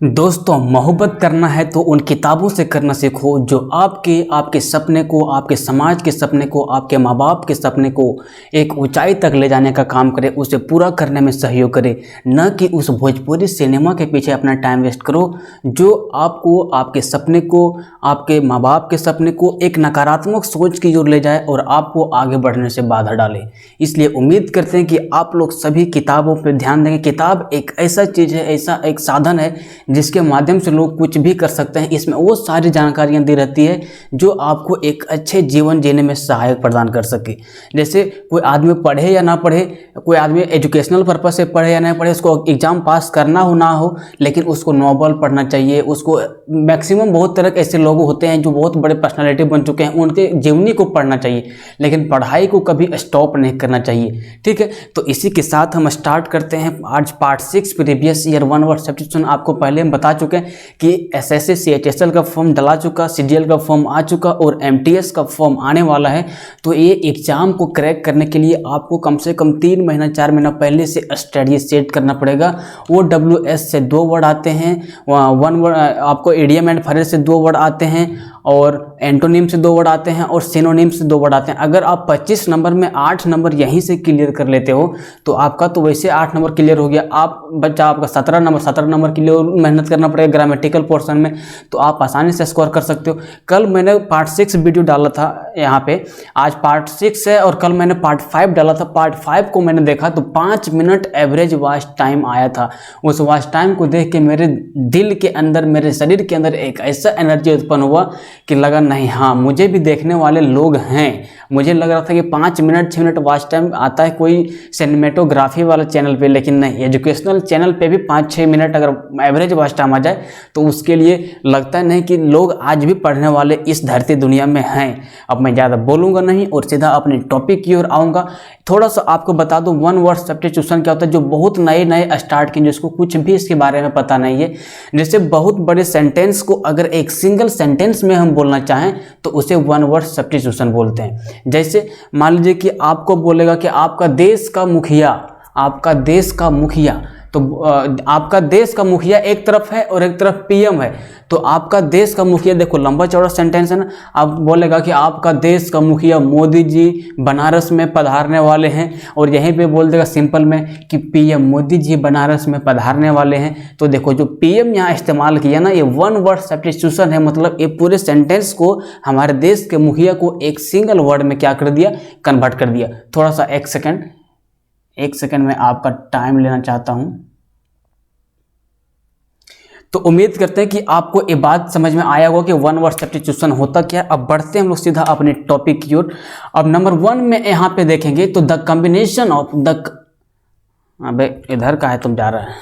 दोस्तों, मोहब्बत करना है तो उन किताबों से करना सीखो जो आपके सपने को, आपके समाज के सपने को, आपके माँ बाप के सपने को एक ऊंचाई तक ले जाने का काम करे, उसे पूरा करने में सहयोग करे। न कि उस भोजपुरी सिनेमा के पीछे अपना टाइम वेस्ट करो जो आपको, आपके सपने को, आपके माँ बाप के सपने को एक नकारात्मक सोच की ओर ले जाए और आपको आगे बढ़ने से बाधा डाले। इसलिए उम्मीद करते हैं कि आप लोग सभी किताबों पर ध्यान देंगे। किताब एक ऐसा चीज़ है, ऐसा एक साधन है जिसके माध्यम से लोग कुछ भी कर सकते हैं। इसमें वो सारी जानकारियां दी रहती है जो आपको एक अच्छे जीवन जीने में सहायक प्रदान कर सके। जैसे कोई आदमी पढ़े या ना पढ़े, कोई आदमी एजुकेशनल पर्पस से पढ़े या ना पढ़े, उसको एग्ज़ाम पास करना हो ना हो, लेकिन उसको नॉवल पढ़ना चाहिए। उसको मैक्सिमम बहुत तरह के ऐसे लोग होते हैं जो बहुत बड़े पर्सनालिटी बन चुके हैं, उनके जीवनी को पढ़ना चाहिए, लेकिन पढ़ाई को कभी स्टॉप नहीं करना चाहिए। ठीक है, तो इसी के साथ हम स्टार्ट करते हैं आज part 6 previous year 1 word substitution. आपको पहले हम बता चुके हैं कि एसएससी सीएचएसएल का फॉर्म डला चुका, सीजीएल का फॉर्म आ चुका और एमटीएस का फॉर्म आने वाला है। तो ये एग्जाम को क्रैक करने के लिए आपको कम से कम 3 महीना 4 महीना पहले से स्टडी सेट करना पड़ेगा। वो WS से 2 वर्ड आते हैं, 1 वर्ड आपको इडियम एंड फ्रेज से 2 वर्ड आते हैं, और एंटोनिम से 2 वर्ड आते हैं, और सिनोनिम से 2 वर्ड आते हैं। अगर आप 25 नंबर में 8 नंबर यहीं से क्लियर कर लेते हो तो आपका तो वैसे 8 नंबर क्लियर हो गया। आप बच्चा आपका 17 नंबर के लिए मेहनत करना पड़ेगा ग्रामेटिकल पोर्शन में, तो आप आसानी से स्कोर कर सकते हो। कल मैंने पार्ट 6 वीडियो डाला था यहाँ पे, आज पार्ट 6 है, और कल मैंने पार्ट 5 डाला था। पार्ट 5 को मैंने देखा तो 5 मिनट एवरेज वॉच टाइम आया था। उस वॉच टाइम को देख के मेरे दिल के अंदर, मेरे शरीर के अंदर एक ऐसा एनर्जी उत्पन्न हुआ कि लगा नहीं, हाँ मुझे भी देखने वाले लोग हैं। मुझे लग रहा था कि 5 मिनट 6 मिनट वॉच टाइम आता है कोई सिनेमेटोग्राफी वाला चैनल पे, लेकिन नहीं, एजुकेशनल चैनल पे भी 5-6 मिनट अगर एवरेज वॉच टाइम आ जाए तो उसके लिए लगता नहीं कि लोग आज भी पढ़ने वाले इस धरती दुनिया में हैं। अब मैं ज़्यादा बोलूँगा नहीं और सीधा अपने टॉपिक की ओर आऊँगा। थोड़ा सा आपको बता दूँ 1 वर्ड सब्स्टिट्यूशन क्या होता है, जो बहुत नए स्टार्ट किए, जिसको कुछ भी इसके बारे में पता नहीं है। जैसे बहुत बड़े सेंटेंस को अगर एक सिंगल सेंटेंस में हम बोलना चाहें तो उसे 1 वर्ड सब्स्टिट्यूशन बोलते हैं। जैसे मान लीजिए कि आपको बोलेगा कि आपका देश का मुखिया, तो आपका देश का मुखिया एक तरफ है और एक तरफ पीएम है। तो आपका देश का मुखिया, देखो लंबा चौड़ा सेंटेंस है ना, आप बोलेगा कि आपका देश का मुखिया मोदी जी बनारस में पधारने वाले हैं, और यहीं पे बोल देगा सिंपल में कि पीएम मोदी जी बनारस में पधारने वाले हैं। तो देखो जो पीएम यहाँ इस्तेमाल किया ना, ये 1 वर्ड सब्स्टिट्यूशन है। मतलब ये पूरे सेंटेंस को, हमारे देश के मुखिया को एक सिंगल वर्ड में क्या कर दिया, कन्वर्ट कर दिया। थोड़ा सा एक सेकंड में आपका टाइम लेना चाहता हूं। तो उम्मीद करते हैं कि आपको ये बात समझ में आया होगा कि 1 वर्ड सब्स्टिट्यूशन होता क्या है। अब बढ़ते हैं हम लोग सीधा अपने टॉपिक की ओर। अब नंबर 1 में यहाँ पे देखेंगे तो द कॉम्बिनेशन ऑफ अबे इधर का है, तुम जा रहा है।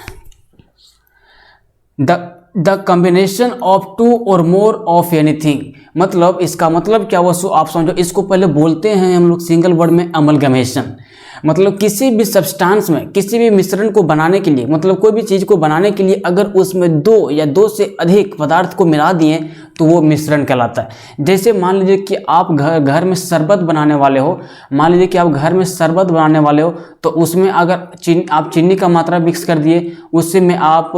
द कॉम्बिनेशन ऑफ 2 और मोर ऑफ एनीथिंग, मतलब इसका मतलब क्या हुआ, आप समझो। इसको पहले बोलते हैं हम लोग सिंगल वर्ड में अमलगमेशन। मतलब किसी भी सब्सटेंस में, किसी भी मिश्रण को बनाने के लिए, मतलब कोई भी चीज़ को बनाने के लिए अगर उसमें 2 या 2 से अधिक पदार्थ को मिला दिए तो वो मिश्रण कहलाता है। जैसे मान लीजिए कि आप घर में शरबत बनाने वाले हो, तो उसमें अगर आप चीनी का मात्रा मिक्स कर दिए, उससे में आप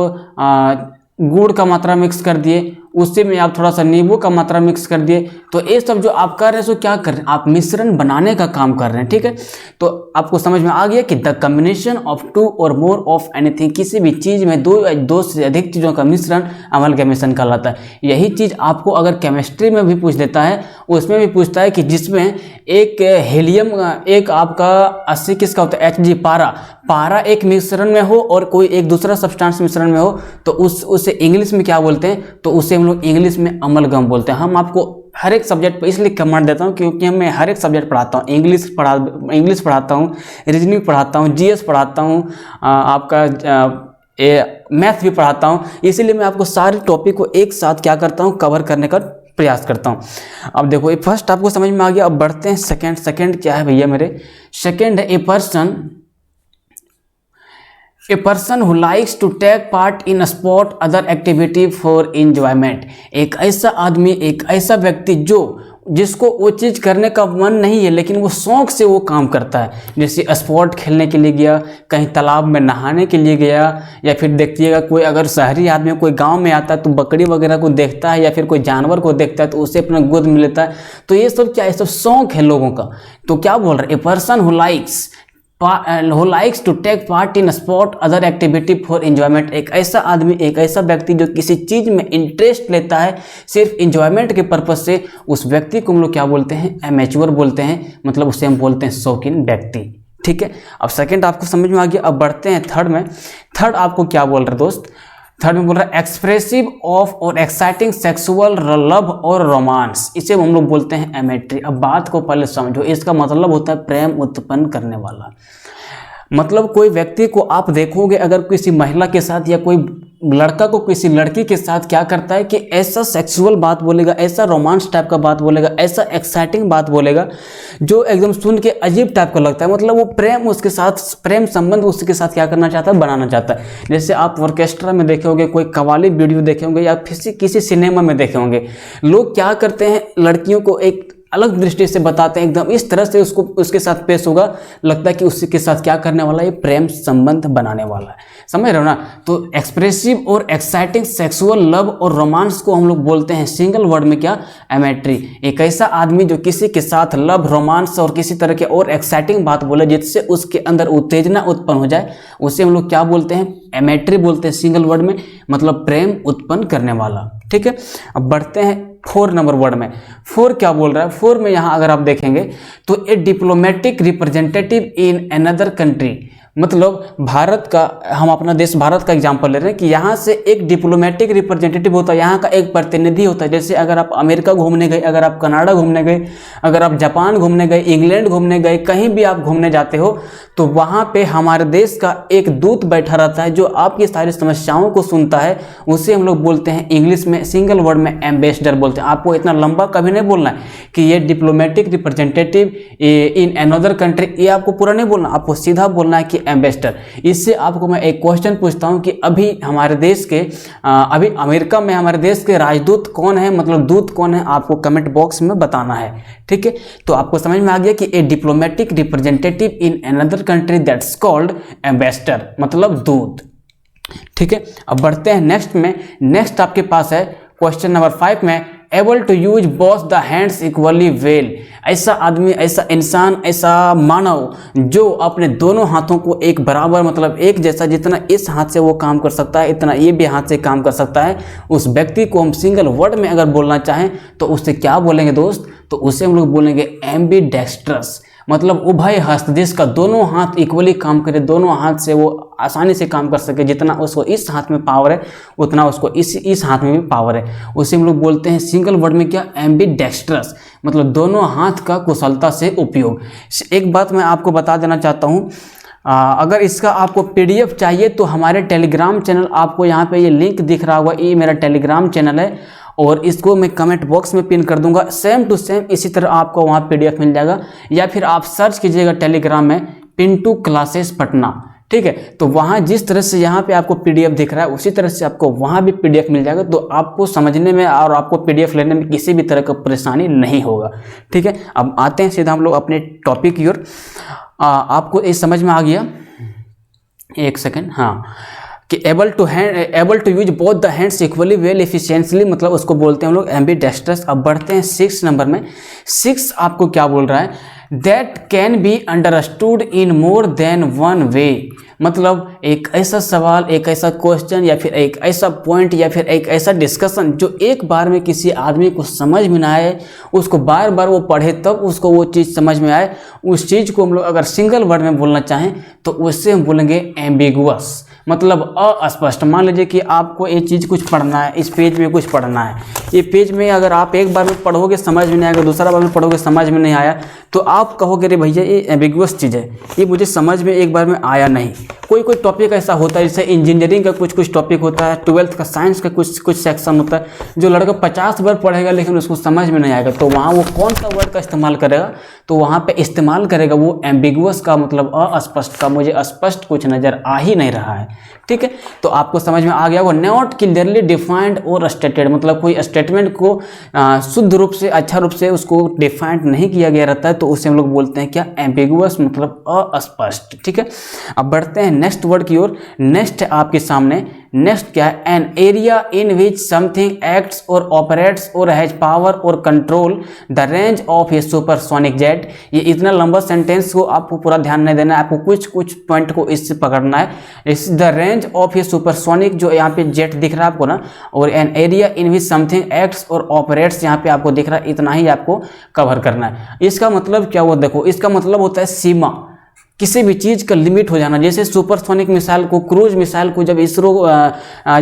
गुड़ का मात्रा मिक्स कर दिए, उससे में आप थोड़ा सा नींबू का मात्रा मिक्स कर दिए, तो ये सब जो आप कर रहे हैं सो क्या कर रहे हैं, आप मिश्रण बनाने का काम कर रहे हैं। ठीक है, तो आपको समझ में आ गया कि द कॉम्बिनेशन ऑफ 2 और मोर ऑफ एनीथिंग, किसी भी चीज़ में 2 या 2 से अधिक चीज़ों का मिश्रण अमलगमेशन कहलाता है। यही चीज़ आपको अगर केमिस्ट्री में भी पूछ देता है, उसमें भी पूछता है कि जिसमें एक हीलियम, एक आपका 80 किसका होता है, Hg पारा एक मिश्रण में हो और कोई एक दूसरा सब्सटेंस मिश्रण में हो, तो उसे इंग्लिश में क्या बोलते हैं, तो उसे हम लोग इंग्लिश में अमलगम बोलते हैं। हम आपको हर एक सब्जेक्ट पर इसलिए कमेंट देता हूँ क्योंकि मैं हर एक सब्जेक्ट पढ़ाता हूँ। इंग्लिश पढ़ाता हूँ, रीजनिंग पढ़ाता हूँ, जीएस पढ़ाता हूँ, आपका मैथ भी पढ़ाता हूँ। इसीलिए मैं आपको सारे टॉपिक को एक साथ क्या करता हूँ, कवर करने का प्रयास करता हूँ। अब देखो ये फर्स्ट आपको समझ में आ गया। अब बढ़ते हैं सेकंड क्या है भैया मेरे। सेकंड है a person who likes to take part in sport other activity for enjoyment. एक ऐसा आदमी, एक ऐसा व्यक्ति जो जिसको वो चीज़ करने का मन नहीं है लेकिन वो शौक से वो काम करता है, जैसे स्पोर्ट खेलने के लिए गया, कहीं तालाब में नहाने के लिए गया, या फिर देखिएगा कोई अगर शहरी आदमी कोई गांव में आता है तो बकरी वगैरह को देखता है या फिर कोई जानवर को देखता है तो उसे अपना गोद में लेता है। तो ये सब क्या, ये सब शौक है लोगों का। तो क्या बोल रहे हैं, a person who likes to take part in sport other activity for enjoyment. एक ऐसा आदमी, एक ऐसा व्यक्ति जो किसी चीज़ में इंटरेस्ट लेता है सिर्फ इंजॉयमेंट के पर्पज से, उस व्यक्ति को हम लोग क्या बोलते हैं, एमेच्योर बोलते हैं, मतलब उसे हम बोलते हैं शौकीन व्यक्ति। ठीक है, अब सेकंड आपको समझ में आ गया। अब बढ़ते हैं थर्ड में। थर्ड आपको क्या बोल रहे दोस्त, थर्ड में बोल रहा है एक्सप्रेसिव ऑफ और एक्साइटिंग सेक्सुअल लव और रोमांस, इसे हम लोग बोलते हैं एमेट्री। अब बात को पहले समझो, इसका मतलब होता है प्रेम उत्पन्न करने वाला। मतलब कोई व्यक्ति को आप देखोगे अगर किसी महिला के साथ या कोई लड़का को किसी लड़की के साथ क्या करता है कि ऐसा सेक्सुअल बात बोलेगा, ऐसा रोमांस टाइप का बात बोलेगा, ऐसा एक्साइटिंग बात बोलेगा जो एकदम सुन के अजीब टाइप का लगता है। मतलब वो प्रेम, उसके साथ प्रेम संबंध उसके साथ क्या करना चाहता है, बनाना चाहता है। जैसे आप ऑर्केस्ट्रा में देखे होंगे, कोई कव्वाली वीडियो देखे होंगे या किसी सिनेमा में देखे होंगे, लोग क्या करते हैं, लड़कियों को एक अलग दृष्टि से बताते हैं, एकदम इस तरह से उसको उसके साथ पेश होगा, लगता है कि उसके साथ क्या करने वाला है, प्रेम संबंध बनाने वाला है। समझ रहे हो ना। तो एक्सप्रेसिव और एक्साइटिंग सेक्सुअल लव और रोमांस को हम लोग बोलते हैं सिंगल वर्ड में क्या, एमेट्री। एक ऐसा आदमी जो किसी के साथ लव, रोमांस और किसी तरह के और एक्साइटिंग बात बोले जिससे उसके अंदर उत्तेजना उत्पन्न हो जाए, उसे हम लोग क्या बोलते हैं, एमेट्री बोलते हैं सिंगल वर्ड में, मतलब प्रेम उत्पन्न करने वाला। ठीक है, अब बढ़ते हैं 4 नंबर वर्ड में। 4 क्या बोल रहा है, 4 में यहाँ अगर आप देखेंगे तो a diplomatic representative in another country, मतलब भारत का, हम अपना देश भारत का एग्जांपल ले रहे हैं कि यहाँ से एक डिप्लोमेटिक रिप्रेजेंटेटिव होता है, यहाँ का एक प्रतिनिधि होता है। जैसे अगर आप अमेरिका घूमने गए, अगर आप कनाडा घूमने गए, अगर आप जापान घूमने गए, इंग्लैंड घूमने गए, कहीं भी आप घूमने जाते हो तो वहाँ पे हमारे देश का एक दूत बैठा रहता है जो आपकी सारी समस्याओं को सुनता है। उसे हम लोग बोलते हैं इंग्लिश में सिंगल वर्ड में एम्बेसडर बोलते हैं। आपको इतना लंबा कभी नहीं बोलना है कि ये diplomatic representative in another country, ये आपको पूरा नहीं बोलना, आपको सीधा बोलना है कि एम्बेसडर। इससे आपको मैं एक क्वेश्चन पूछता हूं कि अभी हमारे देश के अभी अमेरिका में हमारे देश के राजदूत कौन है, मतलब दूत कौन है, आपको कमेंट बॉक्स में बताना है। ठीक है, तो आपको समझ में आ गया कि a diplomatic representative in another country that's called ambassador, मतलब दूत। ठीक है, अब बढ़ते हैं नेक्स्ट में। नेक्स्ट आपके पास है क्वेश्चन नंबर 5 में, able to use both the hands equally well. ऐसा आदमी, ऐसा इंसान, ऐसा मानव जो अपने दोनों हाथों को एक बराबर, मतलब एक जैसा, जितना इस हाथ से वो काम कर सकता है इतना ये भी हाथ से काम कर सकता है, उस व्यक्ति को हम सिंगल वर्ड में अगर बोलना चाहें तो उससे क्या बोलेंगे दोस्त, तो उसे हम लोग बोलेंगे एम्बीडेक्स्ट्रस, मतलब उभय हस्त, जिसका दोनों हाथ इक्वली काम करे, दोनों हाथ से वो आसानी से काम कर सके, जितना उसको इस हाथ में पावर है उतना उसको इस हाथ में भी पावर है, उसे हम लोग बोलते हैं सिंगल वर्ड में क्या, एम्बीडेक्स्ट्रस, मतलब दोनों हाथ का कुशलता से उपयोग। एक बात मैं आपको बता देना चाहता हूँ, अगर इसका आपको PDF चाहिए तो हमारे टेलीग्राम चैनल, आपको यहाँ पे ये लिंक दिख रहा होगा, ये मेरा टेलीग्राम चैनल है और इसको मैं कमेंट बॉक्स में पिन कर दूंगा। सेम टू सेम इसी तरह आपको वहाँ PDF मिल जाएगा, या फिर आप सर्च कीजिएगा टेलीग्राम में पिंटू क्लासेस पटना। ठीक है, तो वहाँ जिस तरह से यहाँ पे आपको PDF दिख रहा है उसी तरह से आपको वहाँ भी PDF मिल जाएगा, तो आपको समझने में और आपको PDF लेने में किसी भी तरह का परेशानी नहीं होगा। ठीक है, अब आते हैं सीधा हम लोग अपने टॉपिक की ओर। आपको ये समझ में आ गया, एक सेकेंड, हाँ, कि able to use both the hands equally well efficiently, मतलब उसको बोलते हैं हम लोग एम्बीडेक्स्ट्रस। अब बढ़ते हैं 6 नंबर में। 6 आपको क्या बोल रहा है, that can be understood in more than one way, मतलब एक ऐसा सवाल, एक ऐसा क्वेश्चन या फिर एक ऐसा पॉइंट या फिर एक ऐसा डिस्कशन जो एक बार में किसी आदमी को समझ में ना आए, उसको बार बार वो पढ़े तब उसको वो चीज़ समझ में आए, उस चीज़ को हम लोग अगर सिंगल वर्ड में बोलना चाहें तो उससे हम बोलेंगे एम्बिगुअस, मतलब अस्पष्ट। मान लीजिए कि आपको ये चीज़ कुछ पढ़ना है, इस पेज में कुछ पढ़ना है, ये पेज में अगर आप एक बार में पढ़ोगे समझ में नहीं आएगा, दूसरा बार में पढ़ोगे समझ में नहीं आया, तो आप कहोगे अरे भैया ये एम्बिगुअस चीज़ है, ये मुझे समझ में एक बार में आया नहीं। कोई टॉपिक ऐसा होता है, जैसे इंजीनियरिंग का कुछ टॉपिक होता है, 12th का साइंस का कुछ सेक्शन होता है, जो लड़का 50 बार पढ़ेगा लेकिन उसको समझ में नहीं आएगा, तो वहाँ वो कौन सा वर्ड का इस्तेमाल करेगा, तो वहाँ पे इस्तेमाल करेगा वो एम्बिगुअस का, मतलब अस्पष्ट का। मुझे स्पष्ट कुछ नज़र आ ही नहीं रहा है, ठीक है। तो आपको समझ में आ गया वो नॉट क्लियरली डिफाइंड और स्टेटेड, मतलब कोई स्टेटमेंट को शुद्ध रूप से, अच्छा रूप से उसको डिफाइंड नहीं किया गया रहता है, तो उसे हम लोग बोलते हैं क्या, एम्बिगुअस, मतलब अस्पष्ट, ठीक है। अब बढ़ते हैं नेक्स्ट वर्ड की ओर। नेक्स्ट है आपके सामने, नेक्स्ट क्या है, an area in which something acts और ऑपरेट्स और हैज पावर और control the range of A supersonic jet. ये इतना लंबा सेंटेंस को आपको पूरा ध्यान नहीं देना है, आपको कुछ पॉइंट को इससे पकड़ना है। इस the range of A supersonic, जो यहाँ पे जेट दिख रहा है आपको ना, और an area in which something acts और ऑपरेट्स यहाँ पे आपको दिख रहा है, इतना ही आपको कवर करना है। इसका मतलब क्या हुआ, देखो इसका मतलब होता है सीमा, किसी भी चीज़ का लिमिट हो जाना। जैसे सुपरसोनिक मिसाइल को, क्रूज मिसाइल को जब इसरो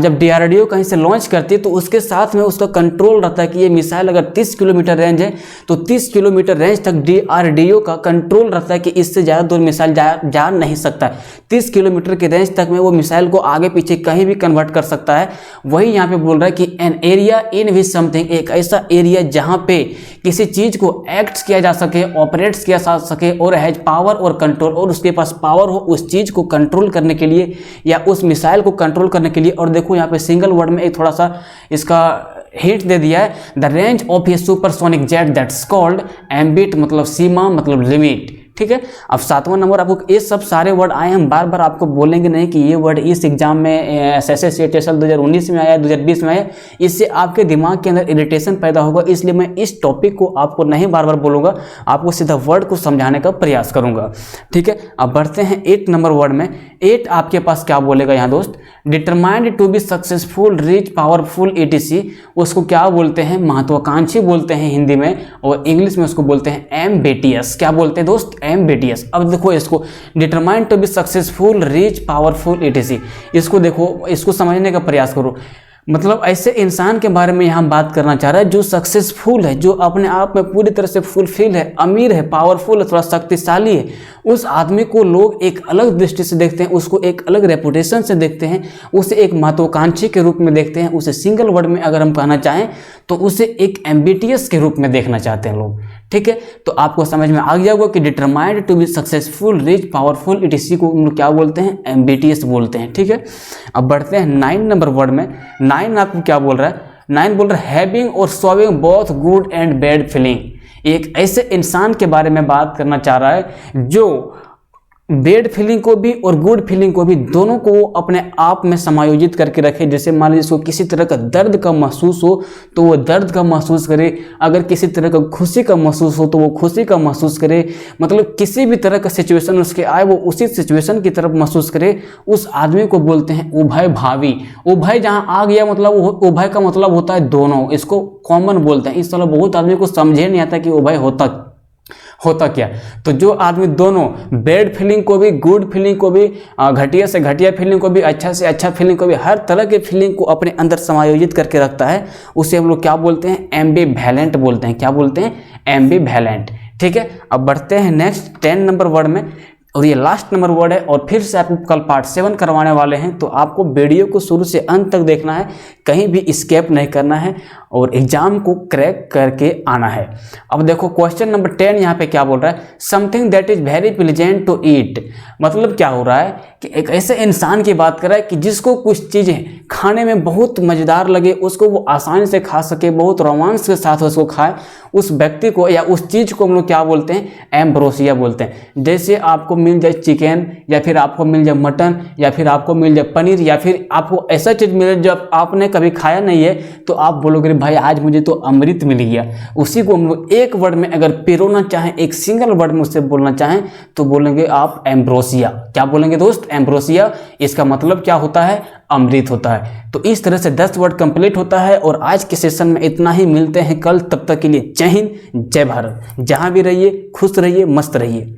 जब DRDO कहीं से लॉन्च करती है, तो उसके साथ में उसका कंट्रोल रहता है कि ये मिसाइल अगर 30 किलोमीटर रेंज है तो 30 किलोमीटर रेंज तक DRDO का कंट्रोल रहता है कि इससे ज़्यादा दूर मिसाइल जा नहीं सकता है। 30 किलोमीटर की रेंज तक में वो मिसाइल को आगे पीछे कहीं भी कन्वर्ट कर सकता है। वही यहाँ पे बोल रहा है कि an area in which something, एक ऐसा एरिया जहाँ पे किसी चीज़ को एक्ट किया जा सके, ऑपरेट्स किया जा सके, और हैज पावर और कंट्रोल, और उसके पास पावर हो उस चीज को कंट्रोल करने के लिए या उस मिसाइल को कंट्रोल करने के लिए। और देखो यहाँ पे सिंगल वर्ड में एक थोड़ा सा इसका हिंट दे दिया है, the range of A supersonic jet that's called ambit, मतलब सीमा, मतलब लिमिट, ठीक है। अब 7वां नंबर, आपको ये सब सारे वर्ड आए, हम बार बार आपको बोलेंगे नहीं कि ये वर्ड इस एग्जाम में SSC TESOL 2019 में आया, 2020 में आया, इससे आपके दिमाग के अंदर इरिटेशन पैदा होगा। इसलिए मैं इस टॉपिक को आपको नहीं बार बार बोलूँगा, आपको सीधा वर्ड को समझाने का प्रयास करूँगा, ठीक है। अब बढ़ते हैं 8 नंबर वर्ड में। 8 आपके पास क्या बोलेगा यहाँ दोस्त, determined to be successful, rich, powerful, etc, उसको क्या बोलते हैं, महत्वाकांक्षी बोलते हैं हिंदी में, और इंग्लिश में उसको बोलते हैं एम्बिटियस। क्या बोलते हैं दोस्त, एम्बिटियस। अब देखो इसको, determined to be successful, rich, powerful, etc, इसको देखो, इसको समझने का प्रयास करो। मतलब ऐसे इंसान के बारे में यहाँ बात करना चाह रहा है जो सक्सेसफुल है, जो अपने आप में पूरी तरह से फुलफिल है, अमीर है, पावरफुल है, थोड़ा शक्तिशाली है। उस आदमी को लोग एक अलग दृष्टि से देखते हैं, उसको एक अलग रेपुटेशन से देखते हैं, उसे एक महत्वाकांक्षी के रूप में देखते हैं। उसे सिंगल वर्ड में अगर हम कहना चाहें तो उसे एक एम्बिटियस के रूप में देखना चाहते हैं लोग, ठीक है। तो आपको समझ में आ गया होगा कि determined to be successful, rich, powerful, etc को हम लोग क्या बोलते हैं, एम्बिटियस बोलते हैं, ठीक है। अब बढ़ते हैं 9 नंबर वर्ड में। 9 आपको क्या बोल रहा है, 9 बोल रहा है हैविंग और showing both good and bad feeling. एक ऐसे इंसान के बारे में बात करना चाह रहा है जो बैड फीलिंग को भी और गुड फीलिंग को भी, दोनों को अपने आप में समायोजित करके रखे। जैसे मान लीजिए उसको किसी तरह का दर्द का महसूस हो तो वो दर्द का महसूस करे, अगर किसी तरह का खुशी का महसूस हो तो वो खुशी का महसूस करे, मतलब किसी भी तरह का सिचुएशन उसके आए वो उसी सिचुएशन की तरफ महसूस करे। उस आदमी को बोलते हैं उभय भावी। उभय जहाँ आ गया मतलब उभय का मतलब होता है दोनों, इसको कॉमन बोलते हैं। इस तरह बहुत आदमी को समझे नहीं आता कि उभय होता क्या। तो जो आदमी दोनों बैड फीलिंग को भी, गुड फीलिंग को भी, घटिया से घटिया फीलिंग को भी, अच्छा से अच्छा फीलिंग को भी, हर तरह के फीलिंग को अपने अंदर समायोजित करके रखता है, उसे हम लोग क्या बोलते हैं, एम्बिवैलेंट बोलते हैं। क्या बोलते हैं, एम्बिवैलेंट, ठीक है। अब बढ़ते हैं नेक्स्ट 10 नंबर वर्ड में, और ये लास्ट नंबर वर्ड है, और फिर से आपको कल पार्ट 7 करवाने वाले हैं, तो आपको वीडियो को शुरू से अंत तक देखना है, कहीं भी स्किप नहीं करना है और एग्जाम को क्रैक करके आना है। अब देखो क्वेश्चन नंबर 10 यहाँ पे क्या बोल रहा है, something that is very pleasant to eat. मतलब क्या हो रहा है कि एक ऐसे इंसान की बात कर रहा है कि जिसको कुछ चीज़ें खाने में बहुत मज़ेदार लगे, उसको वो आसानी से खा सके, बहुत रोमांस के साथ उसको खाए, उस व्यक्ति को या उस चीज़ को हम लोग क्या बोलते हैं, एम्ब्रोसिया बोलते हैं। जैसे आपको मिल जाए चिकन, या फिर आपको मिल जाए मटन, या फिर आपको मिल जाए पनीर, या फिर आपको ऐसा चीज़ मिले जब आपने कभी खाया नहीं है तो आप बोलोगे भाई आज मुझे तो अमृत मिल गया। उसी को हम लोग एक वर्ड में अगर पिरोना चाहें, एक सिंगल वर्ड में उससे बोलना चाहें तो बोलेंगे आप एम्ब्रोसिया। क्या बोलेंगे दोस्त, एम्ब्रोसिया। इसका मतलब क्या होता है, अमृत होता है। तो इस तरह से 10 वर्ड कंप्लीट होता है। और आज के सेशन में इतना ही, मिलते हैं कल, तब तक के लिए जय हिंद, जय भारत। जहां भी रहिए खुश रहिए, मस्त रहिए।